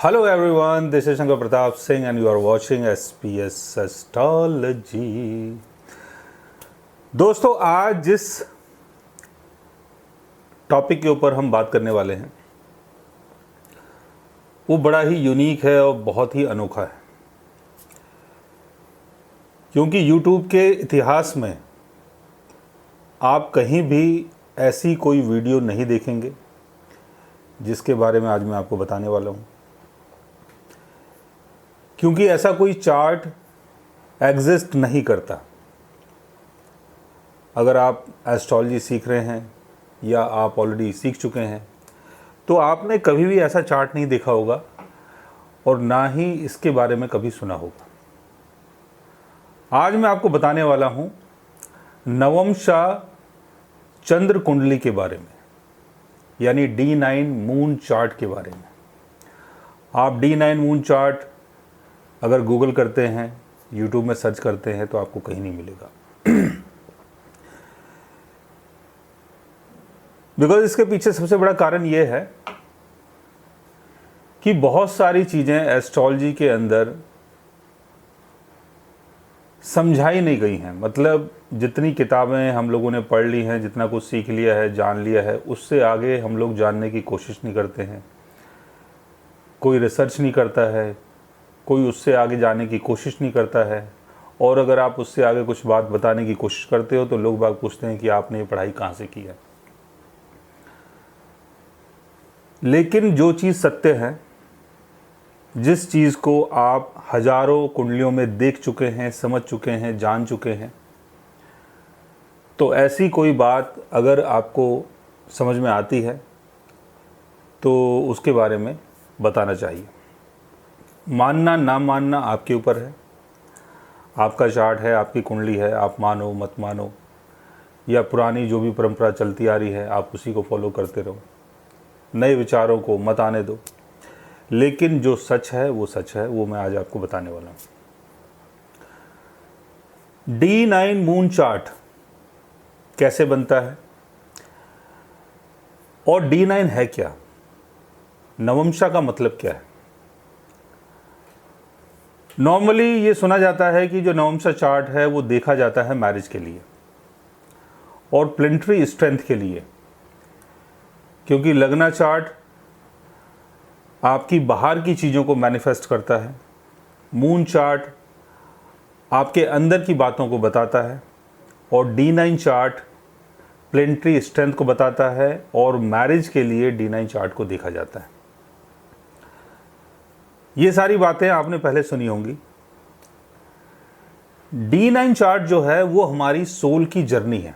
Hello everyone, this is Shankar Pratap Singh and you are watching SPS Astrology। दोस्तों, आज जिस topic के ऊपर हम बात करने वाले हैं वो बड़ा ही यूनिक है और बहुत ही अनोखा है, क्योंकि YouTube के इतिहास में आप कहीं भी ऐसी कोई वीडियो नहीं देखेंगे जिसके बारे में आज मैं आपको बताने वाला हूँ। क्योंकि ऐसा कोई चार्ट एग्जिस्ट नहीं करता। अगर आप एस्ट्रोलॉजी सीख रहे हैं या आप ऑलरेडी सीख चुके हैं तो आपने कभी भी ऐसा चार्ट नहीं देखा होगा और ना ही इसके बारे में कभी सुना होगा। आज मैं आपको बताने वाला हूँ नवमशा चंद्र कुंडली के बारे में, यानी D9 मून चार्ट के बारे में। आप D9 मून चार्ट अगर गूगल करते हैं, यूट्यूब में सर्च करते हैं तो आपको कहीं नहीं मिलेगा। बिकॉज इसके पीछे सबसे बड़ा कारण यह है कि बहुत सारी चीज़ें एस्ट्रोलॉजी के अंदर समझाई नहीं गई हैं। मतलब जितनी किताबें हम लोगों ने पढ़ ली हैं, जितना कुछ सीख लिया है, जान लिया है, उससे आगे हम लोग जानने की कोशिश नहीं करते हैं। कोई रिसर्च नहीं करता है, कोई उससे आगे जाने की कोशिश नहीं करता है। और अगर आप उससे आगे कुछ बात बताने की कोशिश करते हो तो लोग बाग पूछते हैं कि आपने ये पढ़ाई कहाँ से की है। लेकिन जो चीज़ सत्य है, जिस चीज़ को आप हजारों कुंडलियों में देख चुके हैं, समझ चुके हैं, जान चुके हैं, तो ऐसी कोई बात अगर आपको समझ में आती है तो उसके बारे में बताना चाहिए। मानना ना मानना आपके ऊपर है। आपका चार्ट है, आपकी कुंडली है, आप मानो मत मानो, या पुरानी जो भी परंपरा चलती आ रही है आप उसी को फॉलो करते रहो। नए विचारों को मत आने दो। लेकिन जो सच है वो सच है, वो मैं आज आपको बताने वाला हूँ। D9 मून चार्ट कैसे बनता है और D9 है क्या, नवमशा का मतलब क्या है। नॉर्मली ये सुना जाता है कि जो नवमशा चार्ट है वो देखा जाता है मैरिज के लिए और प्लेनेटरी स्ट्रेंथ के लिए, क्योंकि लग्ना चार्ट आपकी बाहर की चीज़ों को मैनिफेस्ट करता है, मून चार्ट आपके अंदर की बातों को बताता है और D9 चार्ट प्लेनेटरी स्ट्रेंथ को बताता है। और मैरिज के लिए D9 चार्ट को देखा जाता है। ये सारी बातें आपने पहले सुनी होंगी। D9 चार्ट जो है वो हमारी सोल की जर्नी है।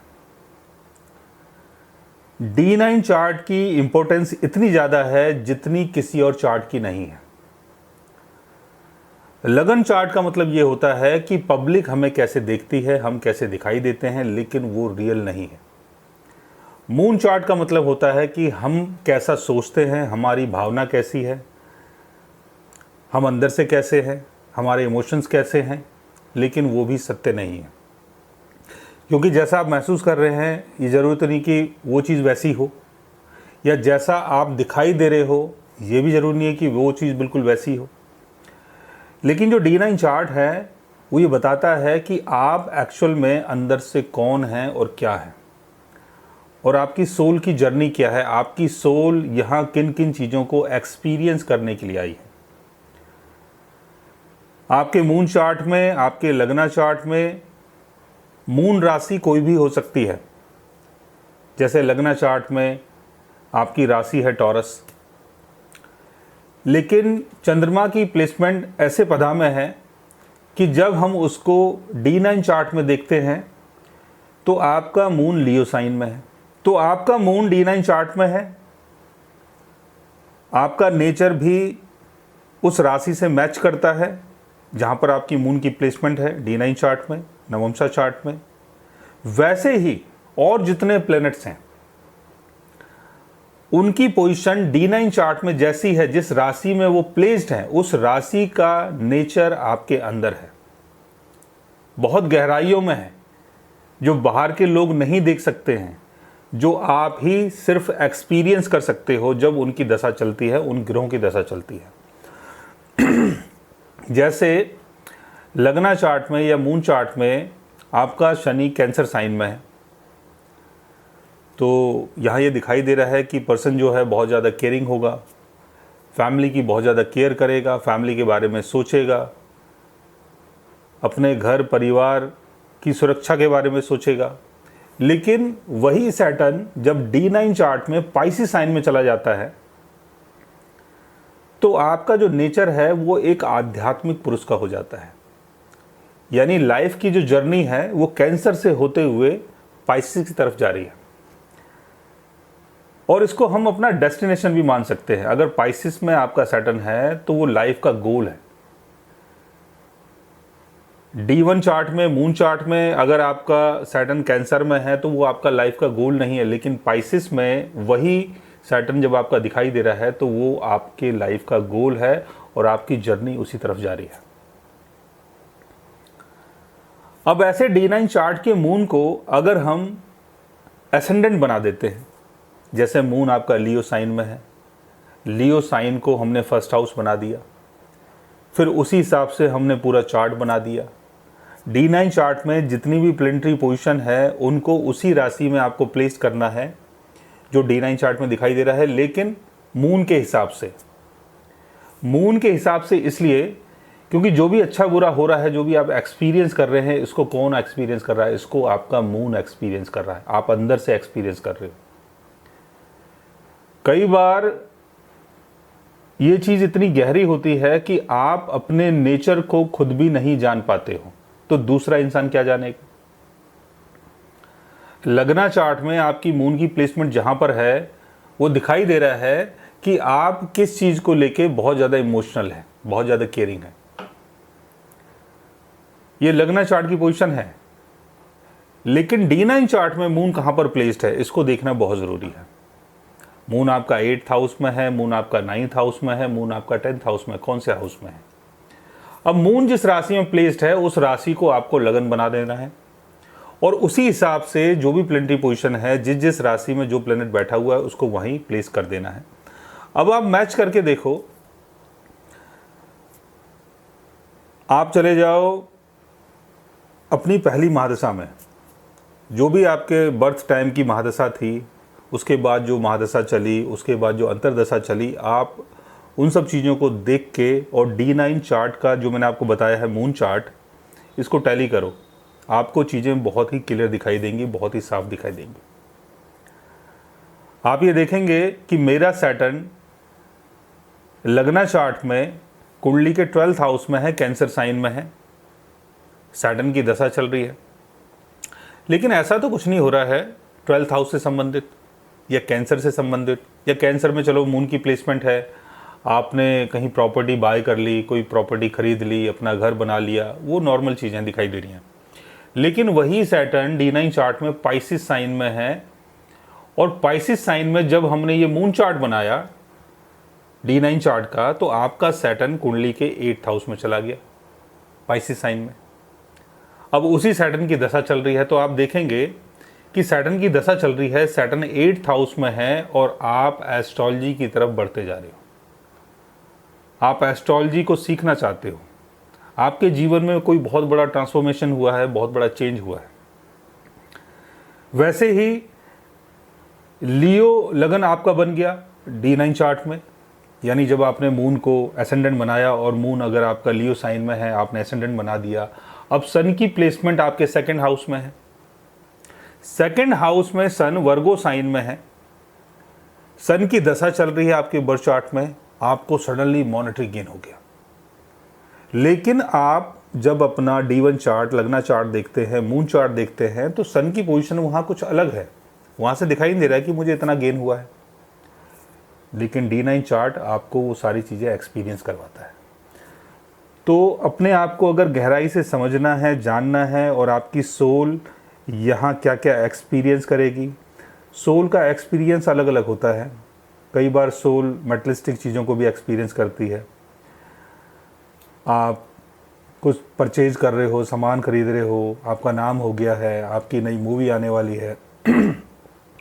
D9 चार्ट की इंपॉर्टेंस इतनी ज़्यादा है जितनी किसी और चार्ट की नहीं है। लगन चार्ट का मतलब ये होता है कि पब्लिक हमें कैसे देखती है, हम कैसे दिखाई देते हैं, लेकिन वो रियल नहीं है। मून चार्ट का मतलब होता है कि हम कैसा सोचते हैं, हमारी भावना कैसी है, हम अंदर से कैसे हैं, हमारे इमोशंस कैसे हैं, लेकिन वो भी सत्य नहीं है। क्योंकि जैसा आप महसूस कर रहे हैं ये ज़रूरत नहीं कि वो चीज़ वैसी हो, या जैसा आप दिखाई दे रहे हो ये भी ज़रूरी नहीं है कि वो चीज़ बिल्कुल वैसी हो। लेकिन जो D9 चार्ट है वो ये बताता है कि आप एक्चुअल में अंदर से कौन हैं और क्या है, और आपकी सोल की जर्नी क्या है। आपकी सोल यहाँ किन किन चीज़ों को एक्सपीरियंस करने के लिए आई है। आपके मून चार्ट में, आपके लग्ना चार्ट में मून राशि कोई भी हो सकती है। जैसे लग्ना चार्ट में आपकी राशि है टॉरस, लेकिन चंद्रमा की प्लेसमेंट ऐसे पदा में है कि जब हम उसको D9 चार्ट में देखते हैं तो आपका मून लियो साइन में है। तो आपका मून D9 चार्ट में है, आपका नेचर भी उस राशि से मैच करता है जहाँ पर आपकी मून की प्लेसमेंट है D9 चार्ट में, नवमशा चार्ट में। वैसे ही और जितने प्लैनेट्स हैं उनकी पोजीशन D9 चार्ट में जैसी है, जिस राशि में वो प्लेस्ड है, उस राशि का नेचर आपके अंदर है, बहुत गहराइयों में है, जो बाहर के लोग नहीं देख सकते हैं, जो आप ही सिर्फ एक्सपीरियंस कर सकते हो जब उनकी दशा चलती है, उन ग्रहों की दशा चलती है। जैसे लगना चार्ट में या मून चार्ट में आपका शनि कैंसर साइन में है, तो यहाँ ये दिखाई दे रहा है कि पर्सन जो है बहुत ज़्यादा केयरिंग होगा, फैमिली की बहुत ज़्यादा केयर करेगा, फैमिली के बारे में सोचेगा, अपने घर परिवार की सुरक्षा के बारे में सोचेगा। लेकिन वही सैटर्न जब D9 चार्ट में पाइसिस साइन में चला जाता है तो आपका जो नेचर है वो एक आध्यात्मिक पुरुष का हो जाता है। यानी लाइफ की जो जर्नी है वो कैंसर से होते हुए पाइसिस की तरफ जा रही है, और इसको हम अपना डेस्टिनेशन भी मान सकते हैं। अगर पाइसिस में आपका सैटर्न है तो वो लाइफ का गोल है। D1 चार्ट में, मून चार्ट में अगर आपका सैटर्न कैंसर में है तो वो आपका लाइफ का गोल नहीं है, लेकिन पाइसिस में वही सैटर्न जब आपका दिखाई दे रहा है तो वो आपके लाइफ का गोल है और आपकी जर्नी उसी तरफ जा रही है। अब ऐसे D9 चार्ट के मून को अगर हम एसेंडेंट बना देते हैं, जैसे मून आपका लियो साइन में है, लियो साइन को हमने फर्स्ट हाउस बना दिया, फिर उसी हिसाब से हमने पूरा चार्ट बना दिया। D9 चार्ट में जितनी भी प्लेनेटरी पोजीशन है उनको उसी राशि में आपको प्लेस करना है जो D9 चार्ट में दिखाई दे रहा है, लेकिन मून के हिसाब से। मून के हिसाब से इसलिए क्योंकि जो भी अच्छा बुरा हो रहा है, जो भी आप एक्सपीरियंस कर रहे हैं, इसको कौन एक्सपीरियंस कर रहा है? इसको आपका मून एक्सपीरियंस कर रहा है, आप अंदर से एक्सपीरियंस कर रहे हो। कई बार ये चीज़ इतनी गहरी होती है कि आप अपने नेचर को खुद भी नहीं जान पाते हो, तो दूसरा इंसान क्या जानेगा? लगना चार्ट में आपकी मून की प्लेसमेंट जहां पर है वो दिखाई दे रहा है कि आप किस चीज़ को लेके बहुत ज़्यादा इमोशनल है, बहुत ज़्यादा केयरिंग है। ये लगना चार्ट की पोजीशन है, लेकिन D9 चार्ट में मून कहां पर प्लेस्ड है इसको देखना बहुत ज़रूरी है। मून आपका 8th हाउस में है, मून आपका 9th हाउस में है, मून आपका 10th हाउस में, कौन से हाउस में है? अब मून जिस राशि में प्लेस्ड है उस राशि को आपको लगन बना देना है, और उसी हिसाब से जो भी प्लेनेटरी पोजीशन है, जिस जिस राशि में जो प्लेनेट बैठा हुआ है उसको वहीं प्लेस कर देना है। अब आप मैच करके देखो, आप चले जाओ अपनी पहली महादशा में, जो भी आपके बर्थ टाइम की महादशा थी, उसके बाद जो महादशा चली, उसके बाद जो अंतरदशा चली, आप उन सब चीज़ों को देख के और D9 चार्ट का जो मैंने आपको बताया है मून चार्ट, इसको टैली करो, आपको चीज़ें बहुत ही क्लियर दिखाई देंगी, बहुत ही साफ दिखाई देंगी। आप ये देखेंगे कि मेरा सैटर्न लगना चार्ट में कुंडली के 12th हाउस में है, कैंसर साइन में है, सैटर्न की दशा चल रही है। लेकिन ऐसा तो कुछ नहीं हो रहा है 12th हाउस से संबंधित या कैंसर से संबंधित, या कैंसर में चलो मून की प्लेसमेंट है, आपने कहीं प्रॉपर्टी बाय कर ली, कोई प्रॉपर्टी खरीद ली, अपना घर बना लिया, वो नॉर्मल चीज़ें दिखाई दे रही हैं। लेकिन वही सैटर्न D9 चार्ट में पाइसिस साइन में है, और पाइसिस साइन में जब हमने ये मून चार्ट बनाया D9 चार्ट का, तो आपका सैटर्न कुंडली के 8th हाउस में चला गया, पाइसिस साइन में। अब उसी सैटर्न की दशा चल रही है, तो आप देखेंगे कि सैटर्न की दशा चल रही है, सैटर्न 8th हाउस में है, और आप एस्ट्रोलॉजी की तरफ बढ़ते जा रहे हो। आप एस्ट्रोलॉजी को सीखना चाहते हो, आपके जीवन में कोई बहुत बड़ा ट्रांसफॉर्मेशन हुआ है, बहुत बड़ा चेंज हुआ है। वैसे ही लियो लगन आपका बन गया D9 चार्ट में, यानी जब आपने मून को एसेंडेंट बनाया, और मून अगर आपका लियो साइन में है, आपने एसेंडेंट बना दिया। अब सन की प्लेसमेंट आपके 2nd हाउस में है, 2nd हाउस में सन वर्गो साइन में है, सन की दशा चल रही है आपके बर्थ चार्ट में, आपको सडनली मॉनेटरी गेन हो गया। लेकिन आप जब अपना D1 चार्ट, लगना चार्ट देखते हैं, मून चार्ट देखते हैं, तो सन की पोजीशन वहाँ कुछ अलग है, वहाँ से दिखाई नहीं दे रहा है कि मुझे इतना गेन हुआ है। लेकिन D9 चार्ट आपको वो सारी चीज़ें एक्सपीरियंस करवाता है। तो अपने आप को अगर गहराई से समझना है, जानना है, और आपकी सोल यहाँ क्या क्या एक्सपीरियंस करेगी। सोल का एक्सपीरियंस अलग अलग होता है। कई बार सोल मेटलिस्टिक चीज़ों को भी एक्सपीरियंस करती है। आप कुछ परचेज कर रहे हो, सामान खरीद रहे हो, आपका नाम हो गया है, आपकी नई मूवी आने वाली है,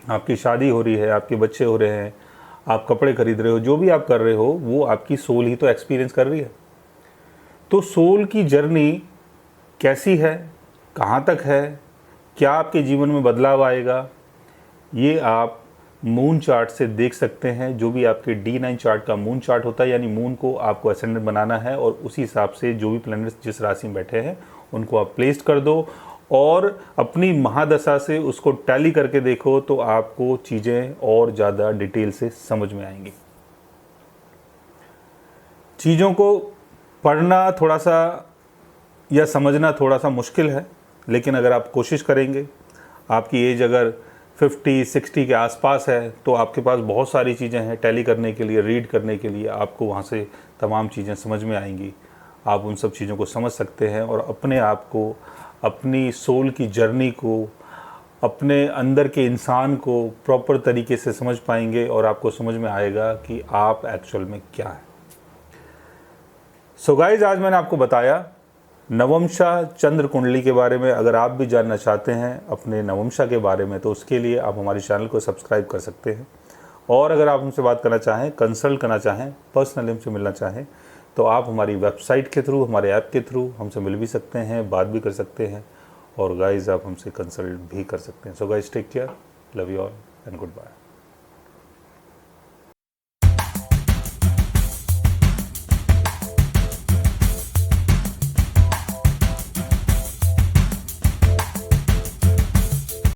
आपकी शादी हो रही है, आपके बच्चे हो रहे हैं, आप कपड़े खरीद रहे हो, जो भी आप कर रहे हो वो आपकी सोल ही तो एक्सपीरियंस कर रही है। तो सोल की जर्नी कैसी है, कहाँ तक है, क्या आपके जीवन में बदलाव आएगा, ये आप मून चार्ट से देख सकते हैं। जो भी आपके D9 चार्ट का मून चार्ट होता है, यानी मून को आपको असेंडेंट बनाना है और उसी हिसाब से जो भी प्लैनेट्स जिस राशि में बैठे हैं उनको आप प्लेस कर दो और अपनी महादशा से उसको टैली करके देखो, तो आपको चीज़ें और ज़्यादा डिटेल से समझ में आएंगी। चीज़ों को पढ़ना थोड़ा सा या समझना थोड़ा सा मुश्किल है, लेकिन अगर आप कोशिश करेंगे, आपकी एज अगर 50-60 के आसपास है, तो आपके पास बहुत सारी चीज़ें हैं टैली करने के लिए, रीड करने के लिए। आपको वहाँ से तमाम चीज़ें समझ में आएंगी, आप उन सब चीज़ों को समझ सकते हैं और अपने आप को, अपनी सोल की जर्नी को, अपने अंदर के इंसान को प्रॉपर तरीके से समझ पाएंगे और आपको समझ में आएगा कि आप एक्चुअल में क्या है। सो गाइज, आज मैंने आपको बताया नवमशा चंद्र कुंडली के बारे में। अगर आप भी जानना चाहते हैं अपने नवमशा के बारे में, तो उसके लिए आप हमारे चैनल को सब्सक्राइब कर सकते हैं। और अगर आप हमसे बात करना चाहें, कंसल्ट करना चाहें, पर्सनली हमसे मिलना चाहें, तो आप हमारी वेबसाइट के थ्रू, हमारे ऐप के थ्रू हमसे मिल भी सकते हैं, बात भी कर सकते हैं और गाइज आप हमसे कंसल्ट भी कर सकते हैं। So guys, take care, love you all and good bye.